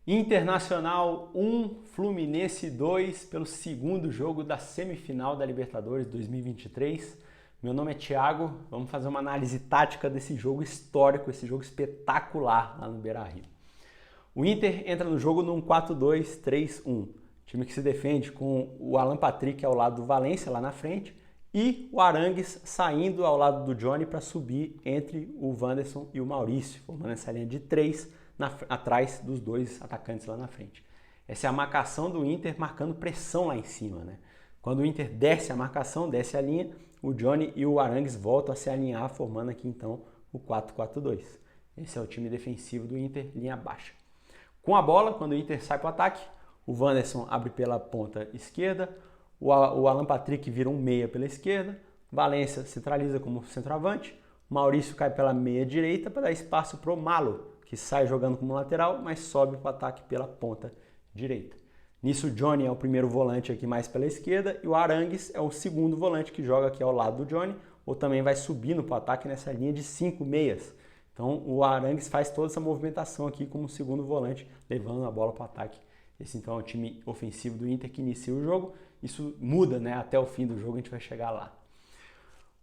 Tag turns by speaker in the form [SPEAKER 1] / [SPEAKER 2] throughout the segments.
[SPEAKER 1] Internacional 1, Fluminense 2, pelo segundo jogo da semifinal da Libertadores 2023. Meu nome é Thiago, vamos fazer uma análise tática desse jogo histórico, esse jogo espetacular lá no Beira-Rio. O Inter entra no jogo num 4-2-3-1, time que se defende com o Alan Patrick ao lado do Valencia lá na frente e o Arangues saindo ao lado do Johnny para subir entre o Wanderson e o Maurício, formando essa linha de 3 atrás dos dois atacantes lá na frente. Essa é a marcação do Inter marcando pressão lá em cima, né? Quando o Inter desce a marcação, desce a linha, o Johnny e o Arangues voltam a se alinhar, formando aqui então o 4-4-2. Esse é o time defensivo do Inter, linha baixa. Com a bola, quando o Inter sai para o ataque, o Wanderson abre pela ponta esquerda, o Alan Patrick vira um meia pela esquerda, Valencia centraliza como centroavante, Maurício cai pela meia direita para dar espaço para o Malo, que sai jogando como lateral, mas sobe para o ataque pela ponta direita. Nisso o Johnny é o primeiro volante aqui mais pela esquerda e o Arangues é o segundo volante que joga aqui ao lado do Johnny, ou também vai subindo para o ataque nessa linha de 5 meias. Então o Arangues faz toda essa movimentação aqui como segundo volante, levando a bola para o ataque. Esse então é o time ofensivo do Inter que inicia o jogo. Isso muda, né? Até o fim do jogo a gente vai chegar lá.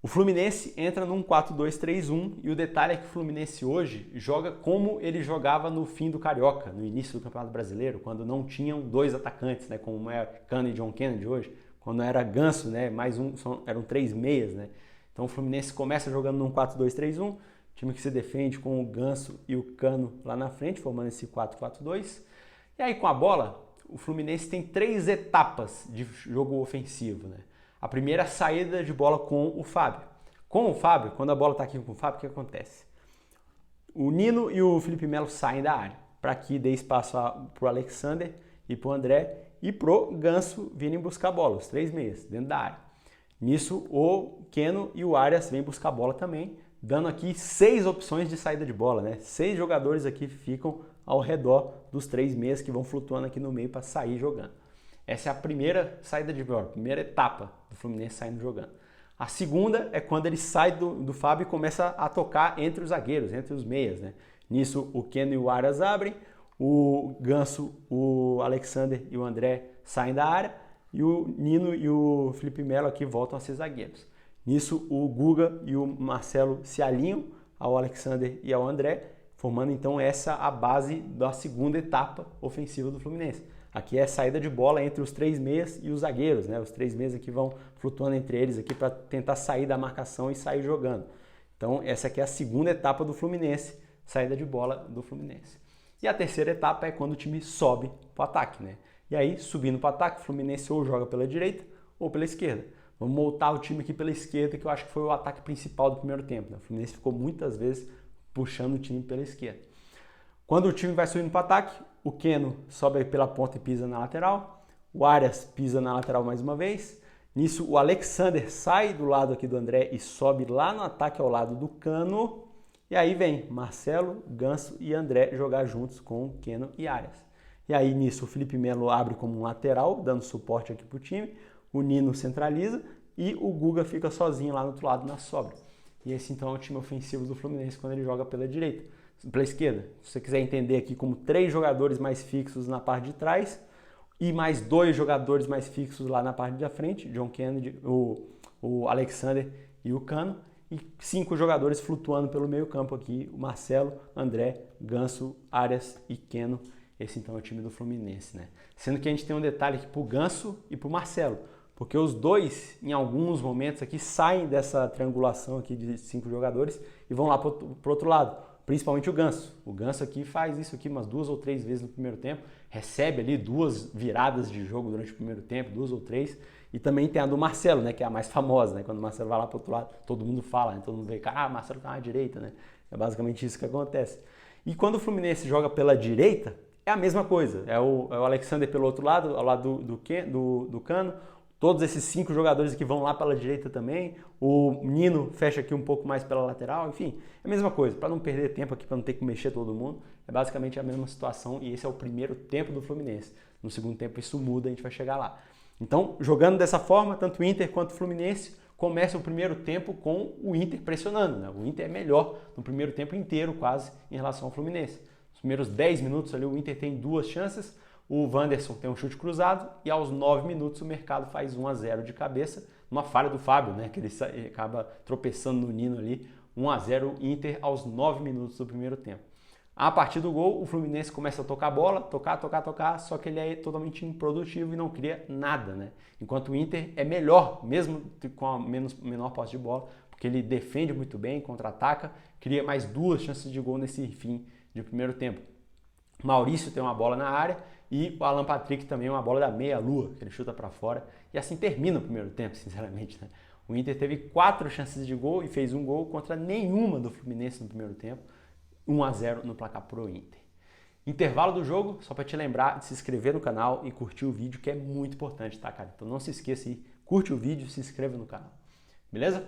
[SPEAKER 1] O Fluminense entra num 4-2-3-1 e o detalhe é que o Fluminense hoje joga como ele jogava no fim do Carioca, no início do Campeonato Brasileiro, quando não tinham dois atacantes, né, como é Cano e John Kennedy hoje, quando era Ganso, né, mais um, eram 3 meias, né. Então o Fluminense começa jogando num 4-2-3-1, time que se defende com o Ganso e o Cano lá na frente, formando esse 4-4-2. E aí com a bola, o Fluminense tem 3 etapas de jogo ofensivo, né. A primeira é a saída de bola com o Fábio. Com o Fábio, quando a bola está aqui com o Fábio, o que acontece? O Nino e o Felipe Melo saem da área, para que dê espaço para o Alexander e para o André e para o Ganso virem buscar a bola, os 3 meias, dentro da área. Nisso, o Keno e o Arias vêm buscar a bola também, dando aqui 6 opções de saída de bola, né? 6 jogadores aqui ficam ao redor dos 3 meias que vão flutuando aqui no meio para sair jogando. Essa é a primeira saída de bola, a primeira etapa do Fluminense saindo jogando. A segunda é quando ele sai do Fábio e começa a tocar entre os zagueiros, entre os meias, né? Nisso o Keno e o Arias abrem, o Ganso, o Alexander e o André saem da área e o Nino e o Felipe Melo aqui voltam a ser zagueiros. Nisso o Guga e o Marcelo se alinham ao Alexander e ao André, formando então essa a base da segunda etapa ofensiva do Fluminense. Aqui é a saída de bola entre os 3 meias e os zagueiros, né? Os 3 meias aqui vão flutuando entre eles aqui para tentar sair da marcação e sair jogando. Então essa aqui é a segunda etapa do Fluminense, saída de bola do Fluminense. E a terceira etapa é quando o time sobe para o ataque, né? E aí, subindo para o ataque, o Fluminense ou joga pela direita ou pela esquerda. Vamos montar o time aqui pela esquerda, que eu acho que foi o ataque principal do primeiro tempo, né? O Fluminense ficou muitas vezes puxando o time pela esquerda. Quando o time vai subindo para o ataque, o Keno sobe pela ponta e pisa na lateral, o Arias pisa na lateral mais uma vez, nisso o Alexander sai do lado aqui do André e sobe lá no ataque ao lado do Cano, e aí vem Marcelo, Ganso e André jogar juntos com Keno e Arias. E aí nisso o Felipe Melo abre como um lateral, dando suporte aqui para o time, o Nino centraliza e o Guga fica sozinho lá no outro lado na sobra. E esse então é o time ofensivo do Fluminense quando ele joga pela direita. Pela esquerda, se você quiser entender aqui como 3 jogadores mais fixos na parte de trás e mais 2 jogadores mais fixos lá na parte da frente, John Kennedy, o Alexander e o Cano, e 5 jogadores flutuando pelo meio campo aqui, o Marcelo, André, Ganso, Arias e Keno. Esse então é o time do Fluminense, né? Sendo que a gente tem um detalhe aqui pro Ganso e pro Marcelo, porque os dois, em alguns momentos aqui, saem dessa triangulação aqui de 5 jogadores e vão lá pro outro lado. Principalmente o Ganso. O Ganso aqui faz isso aqui umas 2 ou 3 vezes no primeiro tempo, recebe ali 2 viradas de jogo durante o primeiro tempo, 2 ou 3, e também tem a do Marcelo, né, que é a mais famosa, né, quando o Marcelo vai lá para o outro lado, todo mundo fala, né, todo mundo vê, o Marcelo tá na direita, né, é basicamente isso que acontece. E quando o Fluminense joga pela direita, é a mesma coisa, é o Alexander pelo outro lado, ao lado do Cano, todos esses 5 jogadores que vão lá pela direita também, o Nino fecha aqui um pouco mais pela lateral, enfim, é a mesma coisa, para não perder tempo aqui, para não ter que mexer todo mundo, é basicamente a mesma situação e esse é o primeiro tempo do Fluminense. No segundo tempo isso muda, a gente vai chegar lá. Então, jogando dessa forma, tanto o Inter quanto o Fluminense começa o primeiro tempo com o Inter pressionando, né? O Inter é melhor no primeiro tempo inteiro quase em relação ao Fluminense. Os primeiros 10 minutos ali o Inter tem 2 chances, o Wanderson tem um chute cruzado e aos 9 minutos o Mercado faz 1-0 de cabeça, uma falha do Fábio, né, que ele acaba tropeçando no Nino ali, 1-0 Inter aos 9 minutos do primeiro tempo. A partir do gol, o Fluminense começa a tocar a bola, tocar, só que ele é totalmente improdutivo e não cria nada, né? Enquanto o Inter é melhor, mesmo com a menor posse de bola, porque ele defende muito bem, contra-ataca, cria mais 2 chances de gol nesse fim de primeiro tempo. Maurício tem uma bola na área e o Alan Patrick também uma bola da meia-lua, que ele chuta para fora. E assim termina o primeiro tempo, sinceramente, né? O Inter teve 4 chances de gol e fez 1 gol contra nenhuma do Fluminense no primeiro tempo. 1-0 no placar pro Inter. Intervalo do jogo, só para te lembrar de se inscrever no canal e curtir o vídeo, que é muito importante, tá, cara? Então não se esqueça aí, curte o vídeo e se inscreva no canal. Beleza?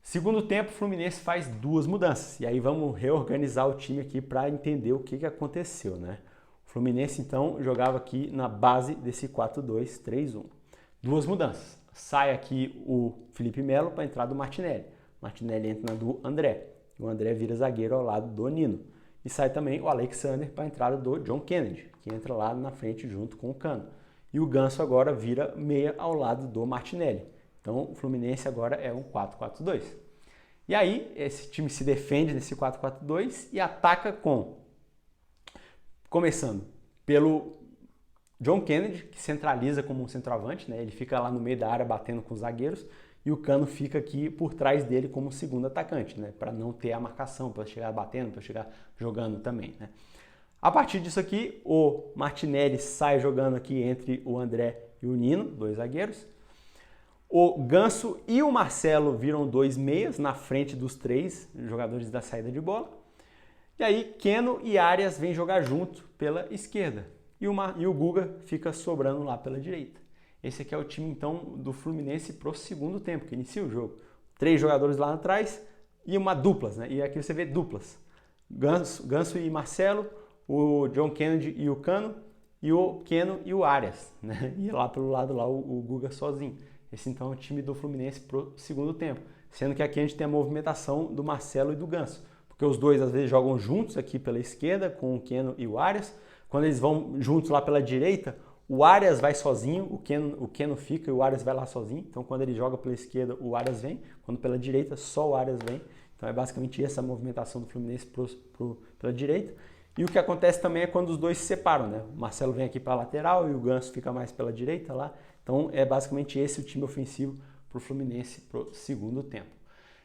[SPEAKER 1] Segundo tempo, o Fluminense faz 2 mudanças. E aí vamos reorganizar o time aqui para entender o que aconteceu, né? O Fluminense, então, jogava aqui na base desse 4-2-3-1. 2 mudanças. Sai aqui o Felipe Melo para entrar do Martinelli. Martinelli entra na do André. O André vira zagueiro ao lado do Nino. E sai também o Alexander para a entrada do John Kennedy, que entra lá na frente junto com o Cano. E o Ganso agora vira meia ao lado do Martinelli. Então o Fluminense agora é um 4-4-2. E aí esse time se defende nesse 4-4-2 e ataca começando pelo John Kennedy, que centraliza como um centroavante, né? Ele fica lá no meio da área batendo com os zagueiros. E o Cano fica aqui por trás dele como segundo atacante, né? Para não ter a marcação, para chegar batendo, para chegar jogando também, né? A partir disso aqui, o Martinelli sai jogando aqui entre o André e o Nino, 2 zagueiros. O Ganso e o Marcelo viram 2 meias na frente dos 3 jogadores da saída de bola. E aí, Keno e Arias vêm jogar junto pela esquerda. E o Guga fica sobrando lá pela direita. Esse aqui é o time, então, do Fluminense pro segundo tempo, que inicia o jogo. 3 jogadores lá atrás e uma duplas, né? E aqui você vê duplas. Ganso e Marcelo, o John Kennedy e o Cano, e o Keno e o Arias, né? E lá pelo lado lá o Guga sozinho. Esse, então, é o time do Fluminense pro segundo tempo. Sendo que aqui a gente tem a movimentação do Marcelo e do Ganso. Porque os dois, às vezes, jogam juntos aqui pela esquerda, com o Keno e o Arias. Quando eles vão juntos lá pela direita, o Arias vai sozinho, o Keno fica e o Arias vai lá sozinho. Então, quando ele joga pela esquerda, o Arias vem. Quando pela direita, só o Arias vem. Então, é basicamente essa movimentação do Fluminense pela direita. E o que acontece também é quando os dois se separam, né? O Marcelo vem aqui para a lateral e o Ganso fica mais pela direita lá. Então, é basicamente esse o time ofensivo para o Fluminense pro segundo tempo.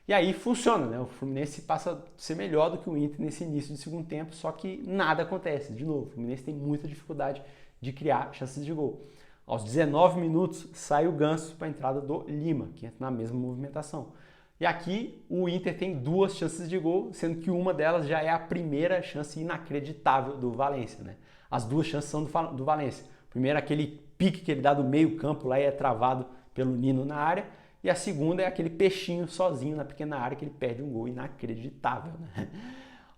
[SPEAKER 1] E aí funciona, né? O Fluminense passa a ser melhor do que o Inter nesse início de segundo tempo, só que nada acontece. De novo, o Fluminense tem muita dificuldade de criar chances de gol. Aos 19 minutos sai o Ganso para a entrada do Lima, que entra na mesma movimentação. E aqui o Inter tem 2 chances de gol, sendo que uma delas já é a primeira chance inacreditável do Valencia, né? As 2 chances são do Valencia. Primeiro aquele pique que ele dá do meio campo lá e é travado pelo Nino na área. E a segunda é aquele peixinho sozinho na pequena área que ele perde um gol inacreditável, né?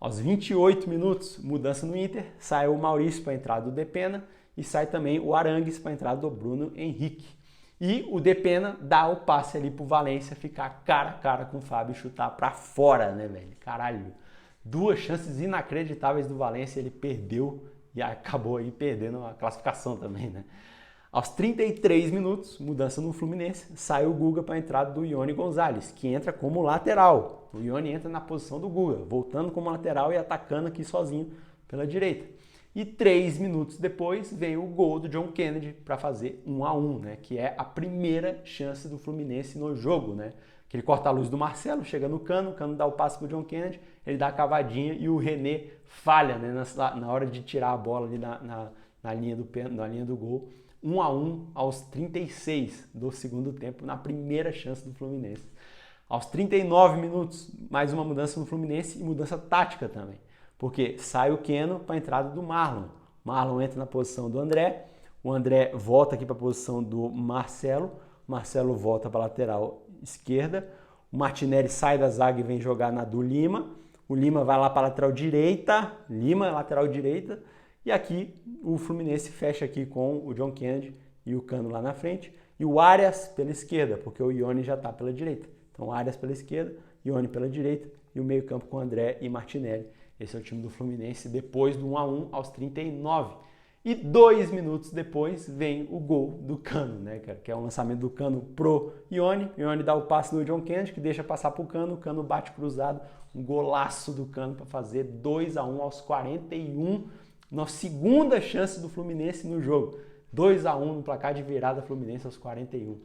[SPEAKER 1] Aos 28 minutos, mudança no Inter, sai o Maurício para a entrada do Depena e sai também o Arangues para a entrada do Bruno Henrique. E o Depena dá o passe ali pro Valencia ficar cara a cara com o Fábio e chutar para fora, né, velho? Caralho. 2 chances inacreditáveis do Valencia, ele perdeu e acabou aí perdendo a classificação também, né? Aos 33 minutos, mudança no Fluminense, sai o Guga para a entrada do Ione Gonzalez, que entra como lateral. O Ione entra na posição do Guga, voltando como lateral e atacando aqui sozinho pela direita. E 3 minutos depois vem o gol do John Kennedy para fazer 1-1, né? Que é a primeira chance do Fluminense no jogo, né? Que ele corta a luz do Marcelo, chega no Cano, o Cano dá o passe para o John Kennedy, ele dá a cavadinha e o René falha, né? Na hora de tirar a bola ali na linha do gol. 1-1 aos 36 do segundo tempo, na primeira chance do Fluminense. Aos 39 minutos, mais uma mudança no Fluminense e mudança tática também. Porque sai o Keno para a entrada do Marlon. Marlon entra na posição do André, o André volta aqui para a posição do Marcelo, o Marcelo volta para a lateral esquerda, o Martinelli sai da zaga e vem jogar na do Lima, o Lima vai lá para a lateral direita, Lima lateral direita, e aqui o Fluminense fecha aqui com o John Kennedy e o Cano lá na frente, e o Arias pela esquerda, porque o Ione já está pela direita. Então Arias pela esquerda, Ione pela direita, e o meio campo com André e Martinelli. Esse é o time do Fluminense depois do 1-1 aos 39. E 2 minutos depois vem o gol do Cano, né, cara? Que é um lançamento do Cano pro Ione. Ione dá o passe do John Kennedy, que deixa passar pro Cano. O Cano bate cruzado. Um golaço do Cano para fazer 2-1 aos 41. Na segunda chance do Fluminense no jogo. 2-1 no placar de virada Fluminense aos 41.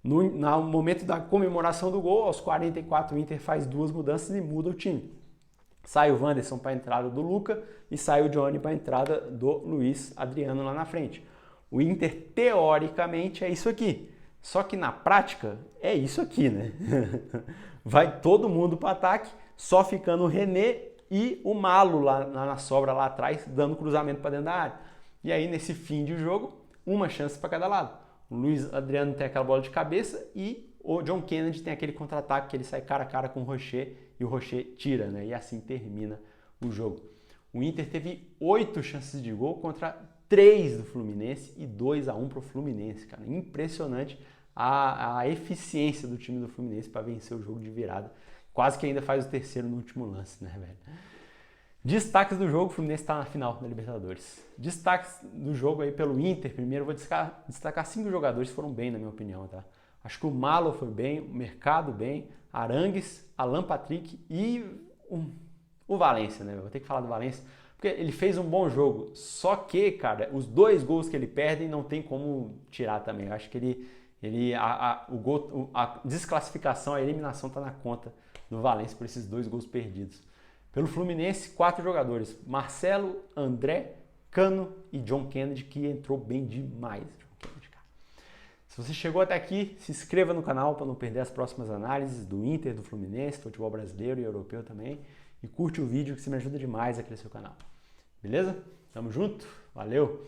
[SPEAKER 1] No momento da comemoração do gol, aos 44, o Inter faz 2 mudanças e muda o time. Sai o Wanderson para a entrada do Luca e sai o Johnny para a entrada do Luiz Adriano lá na frente. O Inter, teoricamente, é isso aqui. Só que na prática, é isso aqui, né? Vai todo mundo para o ataque, só ficando o René e o Malo lá na sobra lá atrás, dando cruzamento para dentro da área. E aí, nesse fim de jogo, uma chance para cada lado. O Luiz Adriano tem aquela bola de cabeça e o John Kennedy tem aquele contra-ataque que ele sai cara a cara com o Rocher e o Rocher tira, né? E assim termina o jogo. O Inter teve 8 chances de gol contra 3 do Fluminense e 2-1 para o Fluminense, cara. Impressionante a eficiência do time do Fluminense para vencer o jogo de virada. Quase que ainda faz o terceiro no último lance, né, velho? Destaques do jogo, o Fluminense está na final da Libertadores. Destaques do jogo aí pelo Inter, primeiro eu vou destacar 5 jogadores que foram bem, na minha opinião, tá? Acho que o Malo foi bem, o Mercado bem, Arangues, Alan Patrick e o Valencia, né? Eu vou ter que falar do Valencia, porque ele fez um bom jogo. Só que, cara, os 2 gols que ele perde não tem como tirar também. Eu acho que a desclassificação, a eliminação está na conta do Valencia por esses 2 gols perdidos. Pelo Fluminense, 4 jogadores. Marcelo, André, Cano e John Kennedy, que entrou bem demais. Se você chegou até aqui, se inscreva no canal para não perder as próximas análises do Inter, do Fluminense, futebol brasileiro e europeu também. E curte o vídeo que isso me ajuda demais a crescer o canal. Beleza? Tamo junto? Valeu!